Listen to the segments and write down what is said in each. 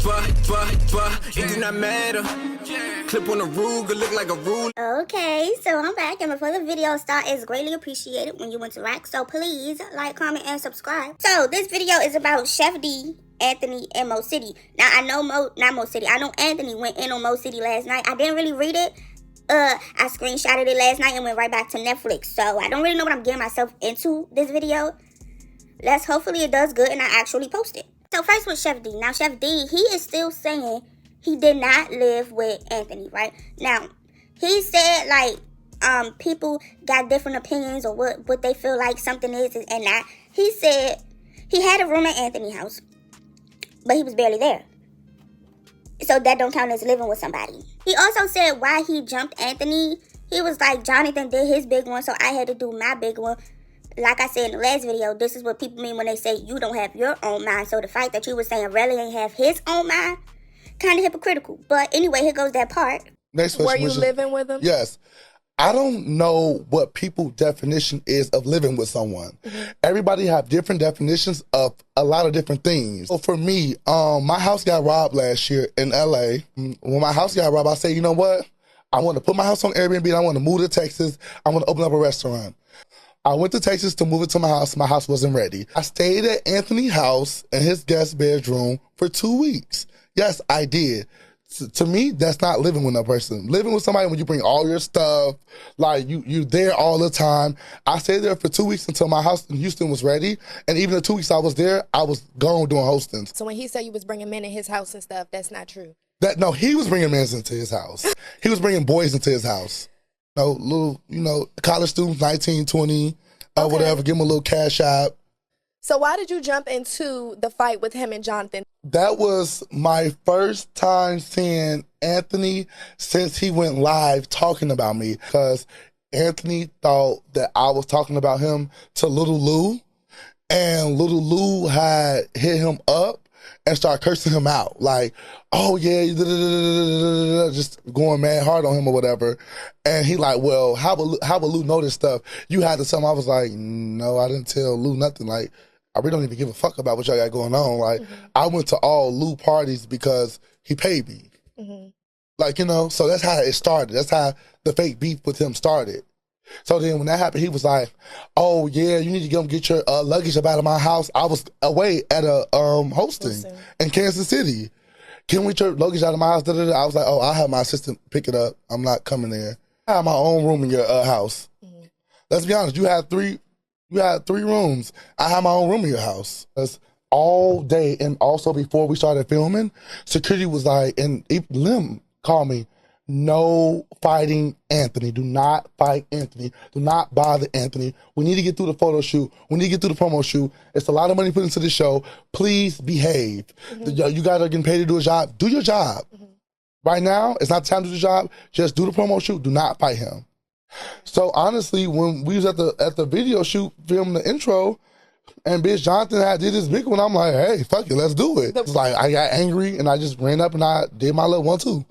It do not matter. Clip on a Ruger, look like a rule. Okay, so I'm back, and before the video starts, it's greatly appreciated when you interact. So please like, comment, and subscribe. So this video is about Chef D, Anthony, and MoCity. Now I know not MoCity. I know Anthony went in on MoCity last night. I didn't really read it. I screenshotted it last night and went right back to Netflix. So I don't really know what I'm getting myself into this video. Hopefully it does good and I actually post it. So first with Chef D. Now Chef D, he is still saying he did not live with Anthony, right? Now, he said like people got different opinions or what they feel like something is and not. He said he had a room at Anthony's house, but he was barely there. So that don't count as living with somebody. He also said why he jumped Anthony. He was like, Jonathan did his big one, so I had to do my big one. Like I said in the last video, this is what people mean when they say you don't have your own mind. So the fact that you were saying Relly ain't have his own mind, kind of hypocritical. But anyway, here goes that part. Next question. Were you living with him? Yes. I don't know what people's definition is of living with someone. Mm-hmm. Everybody have different definitions of a lot of different things. So for me, my house got robbed last year in LA. When my house got robbed, I said, you know what? I want to put my house on Airbnb. I want to move to Texas. I want to open up a restaurant. I went to Texas to move it to my house. My house wasn't ready. I stayed at Anthony's house in his guest bedroom for 2 weeks. Yes, I did. To me, that's not living with a person. Living with somebody when you bring all your stuff, like you're there all the time. I stayed there for 2 weeks until my house in Houston was ready. And even the 2 weeks I was there, I was gone doing hostings. So when he said you was bringing men in his house and stuff, that's not true? No, he was bringing men into his house. He was bringing boys into his house. Little, college students, 19, 20, okay. Whatever, give them a little cash out. So why did you jump into the fight with him and Jonathan? That was my first time seeing Anthony since he went live talking about me, because Anthony thought that I was talking about him to Little Lou, and Little Lou had hit him up and started cursing him out. Like, oh yeah, just going mad hard on him or whatever. And he like, well, how would Lou know this stuff? You had to tell him. I was like, no, I didn't tell Lou nothing. Like, I really don't even give a fuck about what y'all got going on. Like, I went to all Lou parties because he paid me. Mm-hmm. Like, so that's how it started. That's how the fake beef with him started. So then when that happened, he was like, oh, yeah, you need to get your luggage up out of my house. I was away at a hosting in Kansas City. Can we get your luggage out of my house? Da-da-da. I was like, oh, I'll have my assistant pick it up. I'm not coming there. I have my own room in your house. Mm-hmm. Let's be honest, you had three rooms. I have my own room in your house. That's all day. And also before we started filming, security was like, and Lim called me, no fighting Anthony. Do not fight Anthony. Do not bother Anthony. We need to get through the photo shoot. We need to get through the promo shoot. It's a lot of money put into the show. Please behave. Mm-hmm. You guys are getting paid to do a job. Do your job. Mm-hmm. Right now, it's not time to do the job. Just do the promo shoot. Do not fight him. So honestly, when we was at the video shoot, filming the intro, and bitch Jonathan did this big one, I'm like, hey, fuck it, let's do it. It's like I got angry and I just ran up and I did my little 1-2.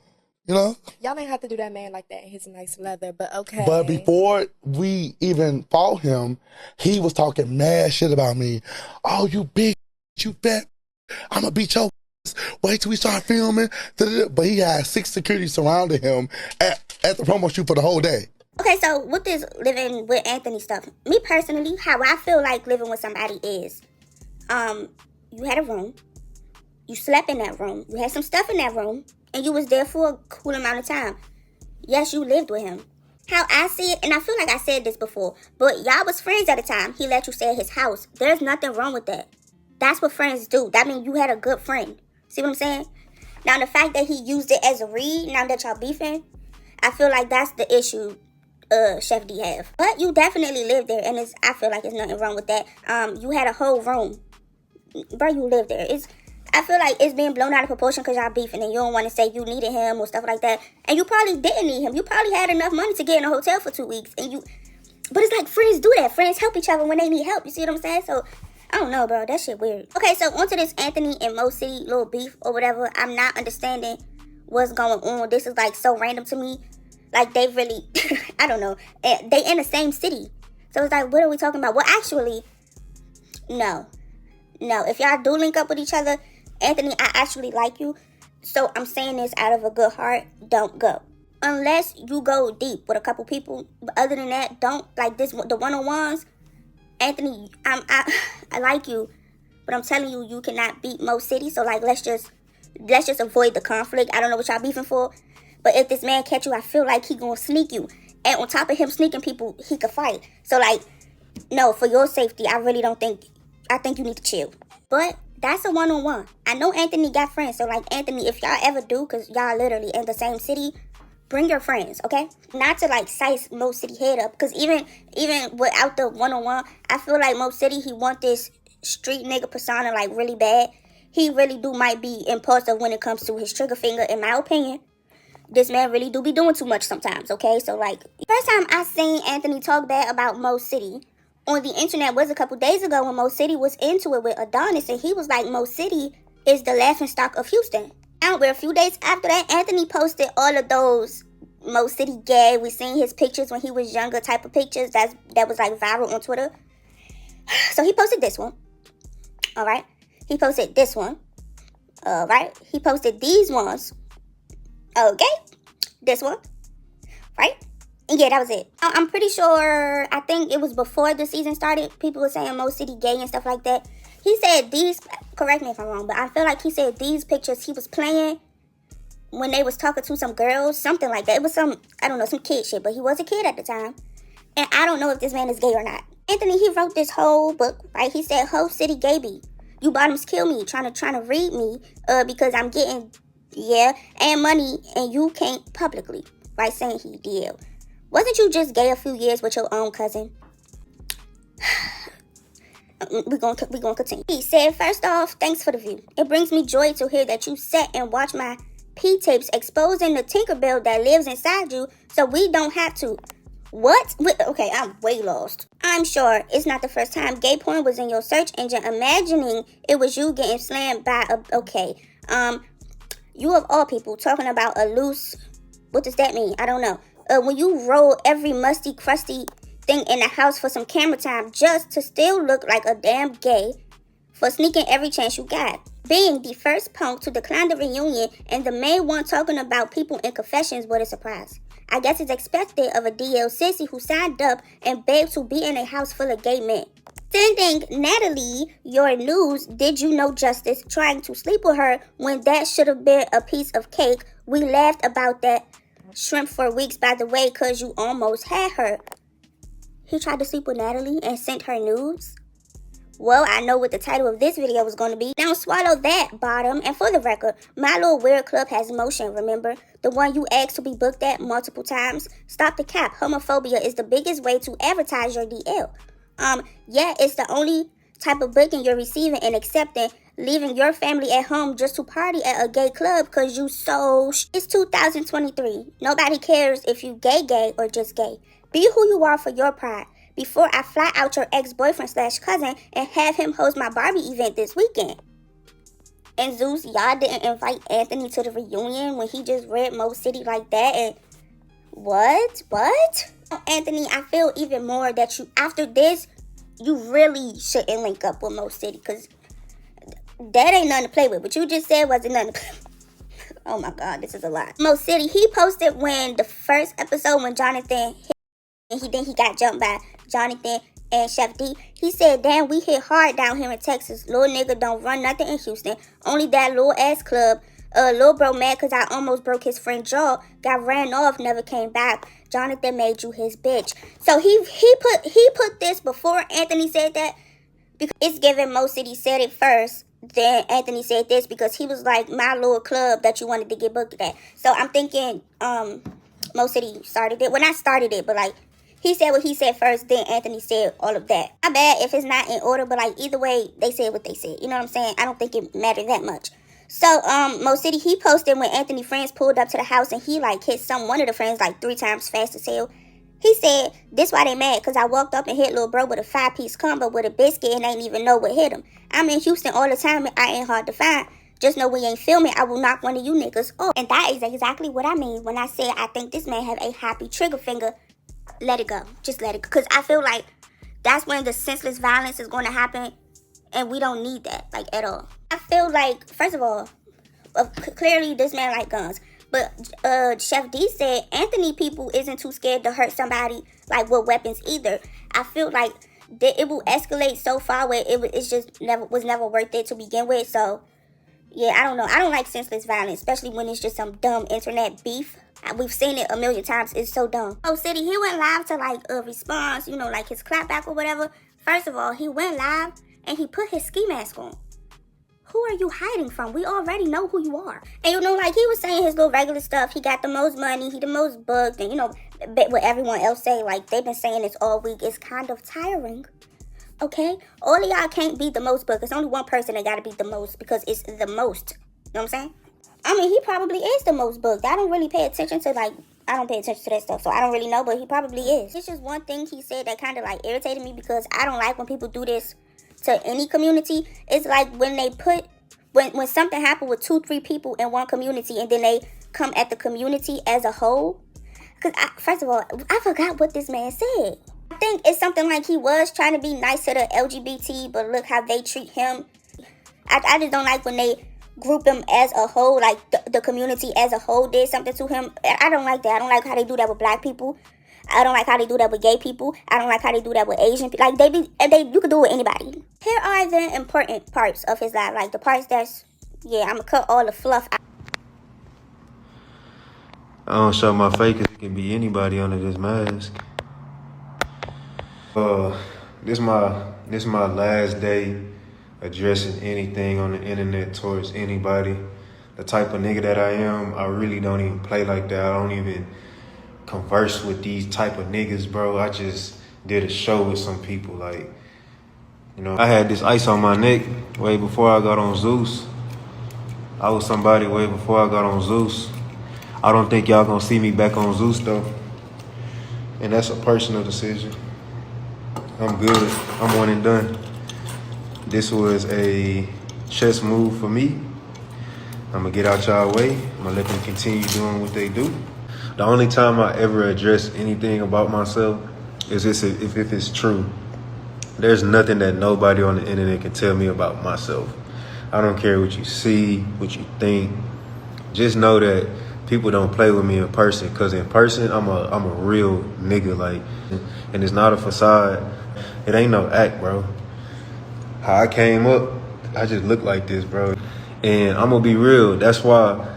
Y'all ain't have to do that man like that in his nice leather, but okay. But before we even fought him, he was talking mad shit about me. Oh, you big, you fat, I'm gonna beat your ass. Wait till we start filming. But he had 6 security surrounding him at the promo shoot for the whole day. Okay, so with this living with Anthony stuff, me personally, how I feel like living with somebody is, you had a room, you slept in that room, you had some stuff in that room, and you was there for a cool amount of time. Yes, you lived with him. How I see it, and I feel like I said this before, but y'all was friends at the time. He let you stay at his house. There's nothing wrong with that. That's what friends do. That means you had a good friend. See what I'm saying? Now, the fact that he used it as a read, now that y'all beefing, I feel like that's the issue Chef D have. But you definitely lived there, and I feel like there's nothing wrong with that. You had a whole room. Bro, you lived there. I feel like it's being blown out of proportion because y'all beefing and you don't want to say you needed him or stuff like that. And you probably didn't need him. You probably had enough money to get in a hotel for 2 weeks. But it's like friends do that. Friends help each other when they need help. You see what I'm saying? So, I don't know, bro. That shit weird. Okay, so onto this Anthony and MoCity little beef or whatever. I'm not understanding what's going on. This is like so random to me. Like they really, I don't know. They in the same city. So it's like, what are we talking about? Well, actually, no. If y'all do link up with each other Anthony, I actually like you. So I'm saying this out of a good heart. Don't go. Unless you go deep with a couple people. But other than that, don't. Like this, the one-on-ones. Anthony, I like you. But I'm telling you, you cannot beat MoCity. So like, let's just avoid the conflict. I don't know what y'all beefing for. But if this man catch you, I feel like he gonna sneak you. And on top of him sneaking people, he could fight. So like, no, for your safety, I really don't think, I think you need to chill. But that's a one-on-one. I know Anthony got friends. So like, Anthony, if y'all ever do, because y'all literally in the same city, bring your friends, okay? Not to like size MoCity head up. Because even without the one-on-one, I feel like MoCity, he want this street nigga persona like really bad. He really might be impulsive when it comes to his trigger finger, in my opinion. This man really do be doing too much sometimes, okay? So, like, first time I seen Anthony talk bad about MoCity on the internet was a couple days ago when MoCity was into it with Adonis, and he was like, MoCity is the laughingstock of Houston. Now, we're a few days after that, Anthony posted all of those MoCity gay. We seen his pictures when he was younger type of pictures that was, like, viral on Twitter. So, he posted this one. All right? He posted this one. All right? He posted these ones. Okay, this one, right? And yeah, that was it. I'm pretty sure, I think it was before the season started, people were saying MoCity gay and stuff like that. He said these, correct me if I'm wrong, but I feel like he said these pictures he was playing when they was talking to some girls, something like that. It was some, I don't know, some kid shit, but he was a kid at the time. And I don't know if this man is gay or not. Anthony, he wrote this whole book, right? He said, MoCity Jaybee. You bottoms kill me, trying to read me, because I'm getting... yeah, and money, and you can't publicly, right, saying he did. Wasn't you just gay a few years with your own cousin? We're gonna continue. He said, first off, thanks for the view. It brings me joy to hear that you sat and watched my P-tapes exposing the Tinkerbell that lives inside you, so we don't have to. What? Okay, I'm way lost. I'm sure it's not the first time gay porn was in your search engine, imagining it was you getting slammed by a... okay, you of all people talking about a loose, what does that mean? I don't know. When you roll every musty, crusty thing in the house for some camera time just to still look like a damn gay for sneaking every chance you got. Being the first punk to decline the reunion and the main one talking about people in confessions, what a surprise. I guess it's expected of a DL sissy who signed up and begged to be in a house full of gay men. Sending Natalie your news, did you know justice, trying to sleep with her when that should have been a piece of cake. We laughed about that shrimp for weeks, by the way, because you almost had her. He tried to sleep with Natalie and sent her nudes? Well, I know what the title of this video was going to be. Now swallow that, bottom. And for the record, my little weird club has motion, remember? The one you asked to be booked at multiple times? Stop the cap. Homophobia is the biggest way to advertise your DL. Yeah, it's the only type of booking you're receiving and accepting, leaving your family at home just to party at a gay club because you so... It's 2023. Nobody cares if you gay or just gay. Be who you are for your pride. Before I fly out your ex-boyfriend/cousin and have him host my Barbie event this weekend. And Zeus, y'all didn't invite Anthony to the reunion when he just read MoCity like that and... What? Anthony, I feel even more that you, after this, you really shouldn't link up with MoCity because that ain't nothing to play with. What you just said wasn't nothing to play with. Oh my God, this is a lot. MoCity, he posted when the first episode when Jonathan hit and he got jumped by Jonathan and Chef D. He said, damn, we hit hard down here in Texas. Little nigga don't run nothing in Houston. Only that little ass club. Lil bro mad because I almost broke his friend's jaw. Got ran off, never came back. Jonathan made you his bitch. So he put this before Anthony said that because it's given MoCity said it first. Then Anthony said this because he was like my little club that you wanted to get booked at. So I'm thinking MoCity started it. Well, not started it, but like he said what he said first. Then Anthony said all of that. My bad if it's not in order, but like either way they said what they said. You know what I'm saying? I don't think it mattered that much. So, MoCity, he posted when Anthony friends pulled up to the house and he, like, hit one of the friends, like, 3 times fast as hell. He said, this why they mad, because I walked up and hit little bro with a 5-piece combo with a biscuit and ain't even know what hit him. I'm in Houston all the time and I ain't hard to find. Just know we ain't filming, I will knock one of you niggas off. And that is exactly what I mean when I say I think this man have a happy trigger finger. Let it go. Just let it go. Because I feel like that's when the senseless violence is going to happen And we don't need that, like, at all. I feel like, first of all, clearly this man like guns. But Chef D said Anthony people isn't too scared to hurt somebody, like, with weapons either. I feel like it will escalate so far where it's just was never worth it to begin with. So, yeah, I don't know. I don't like senseless violence, especially when it's just some dumb internet beef. We've seen it a million times. It's so dumb. MoCity, he went live to, like, a response, you know, like his clapback or whatever. First of all, he went live and he put his ski mask on. Who are you hiding from? We already know who you are. And, you know, like, he was saying his little regular stuff. He got the most money. He the most booked. And, you know, what everyone else say, like, they've been saying this all week. It's kind of tiring. Okay? All of y'all can't be the most booked. It's only one person that got to be the most because it's the most. You know what I'm saying? I mean, he probably is the most booked. I don't really pay attention to, like, I don't pay attention to that stuff, so I don't really know, but he probably is. It's just one thing he said that kind of, like, irritated me because I don't like when people do this to any community. It's like when they put, when something happened with 2-3 people in one community and then they come at the community as a whole. Because, first of all, I forgot what this man said. I think it's something like he was trying to be nice to the LGBT, but look how they treat him. I just don't like when they group him as a whole, like the community as a whole did something to him. I don't like that. I don't like how they do that with black people. I don't like how they do that with gay people. I don't like how they do that with Asian people. Like, you could do it with anybody. Here are the important parts of his life. Like, the parts that's, yeah, I'm going to cut all the fluff out. I don't show my face because it can be anybody under this mask. This my last day addressing anything on the internet towards anybody. The type of nigga that I am, I really don't even play like that. I don't even converse with these type of niggas, bro. I just did a show with some people, like, you know, I had this ice on my neck way before I got on Zeus. I was somebody way before I got on Zeus. I don't think y'all gonna see me back on Zeus though. And that's a personal decision. I'm good. I'm one and done. This was a chess move for me. I'm gonna get out y'all way. I'm gonna let them continue doing what they do. The only time I ever address anything about myself is if it's true. There's nothing that nobody on the internet can tell me about myself. I don't care what you see, what you think. Just know that people don't play with me in person, because in person, I'm a real nigga, like, and it's not a facade. It ain't no act, bro. How I came up, I just look like this, bro. And I'm gonna be real. That's why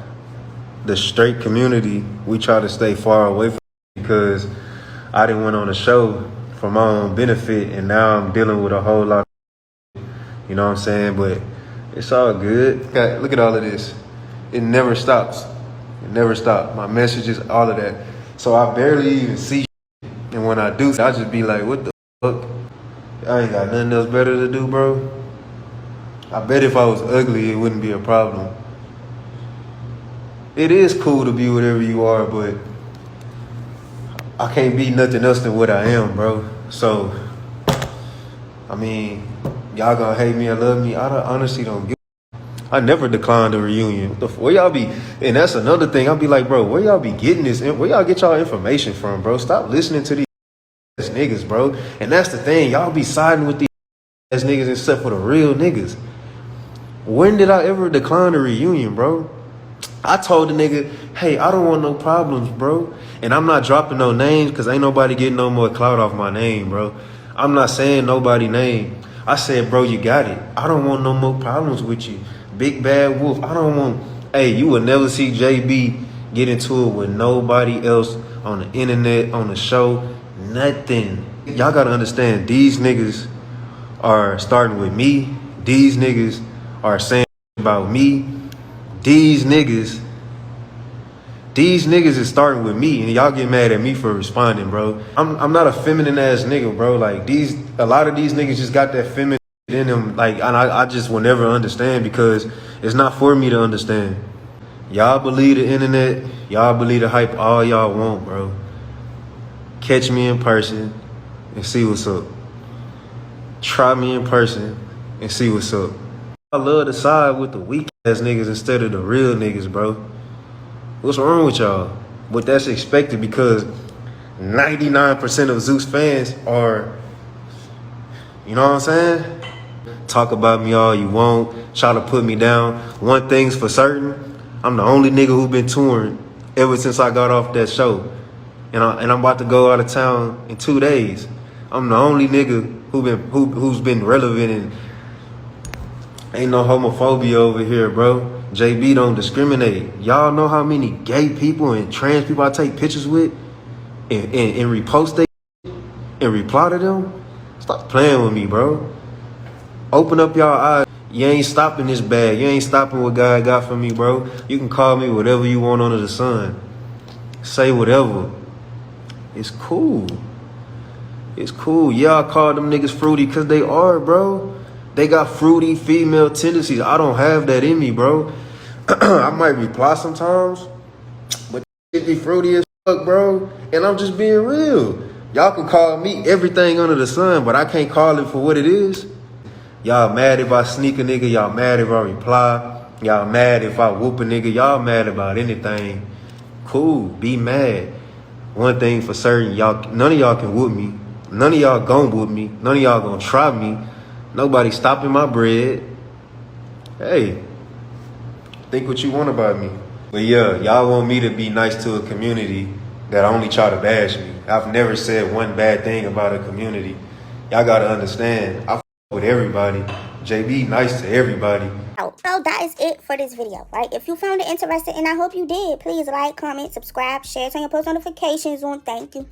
the straight community, we try to stay far away from it, because I didn't went on a show for my own benefit, and now I'm dealing with a whole lot of, you know what I'm saying? But it's all good. Look at all of this. It never stops. It never stops. My messages, all of that. So I barely even see shit. And when I do, I just be like, what the fuck? I ain't got nothing else better to do, bro. I bet if I was ugly, it wouldn't be a problem. It is cool to be whatever you are, but I can't be nothing else than what I am, bro. So, I mean, y'all gonna hate me or love me, I honestly don't give a. I never declined a reunion. Where y'all be, and that's another thing, I'll be like, bro, where y'all be getting this, where y'all get y'all information from, bro? Stop listening to these niggas, bro. And that's the thing, y'all be siding with these ass niggas except for the real niggas. When did I ever decline a reunion, bro? I told the nigga, hey, I don't want no problems, bro. And I'm not dropping no names because ain't nobody getting no more clout off my name, bro. I'm not saying nobody name. I said, bro, you got it. I don't want no more problems with you. Big bad wolf. I don't want, hey, you will never see Jaybee get into it with nobody else on the internet, on the show, nothing. Y'all got to understand, these niggas are starting with me. These niggas are saying about me. These niggas is starting with me, and y'all get mad at me for responding, bro. I'm not a feminine ass nigga, bro. Like, a lot of these niggas just got that feminine in them, like, and I just will never understand, because it's not for me to understand. Y'all believe the internet, y'all believe the hype all y'all want, bro. Catch me in person and see what's up. Try me in person and see what's up. I love to side with the weak ass niggas instead of the real niggas, bro. What's wrong with y'all? But that's expected, because 99% of Zeus fans are, you know what I'm saying? talk about me all you want, try to put me down. One thing's for certain, I'm the only nigga who been touring ever since I got off that show. And I'm about to go out of town in 2 days. I'm the only nigga who's been relevant, and ain't no homophobia over here, bro. Jaybee don't discriminate. Y'all know how many gay people and trans people I take pictures with and repost they and reply to them? Stop playing with me, bro. Open up y'all eyes. You ain't stopping this bag. You ain't stopping what God got for me, bro. You can call me whatever you want under the sun. Say whatever. It's cool. It's cool. Yeah, I call them niggas fruity because they are, bro. They got fruity female tendencies. I don't have that in me, bro. I might reply sometimes, but shit be fruity as fuck, bro. And I'm just being real. Y'all can call me everything under the sun, but I can't call it for what it is. Y'all mad if I sneak a nigga. Y'all mad if I reply. Y'all mad if I whoop a nigga. Y'all mad about anything. Cool, be mad. One thing for certain, y'all, none of y'all can whoop me. None of y'all gon' whoop me. None of y'all gonna try me. Nobody stopping my bread. Hey, think what you want about me. But yeah, y'all want me to be nice to a community that only try to bash me. I've never said one bad thing about a community. Y'all gotta understand, I with everybody. Jaybee nice to everybody. So that is it for this video, right? If you found it interesting, and I hope you did, please like, comment, subscribe, share, turn your post notifications on. Thank you.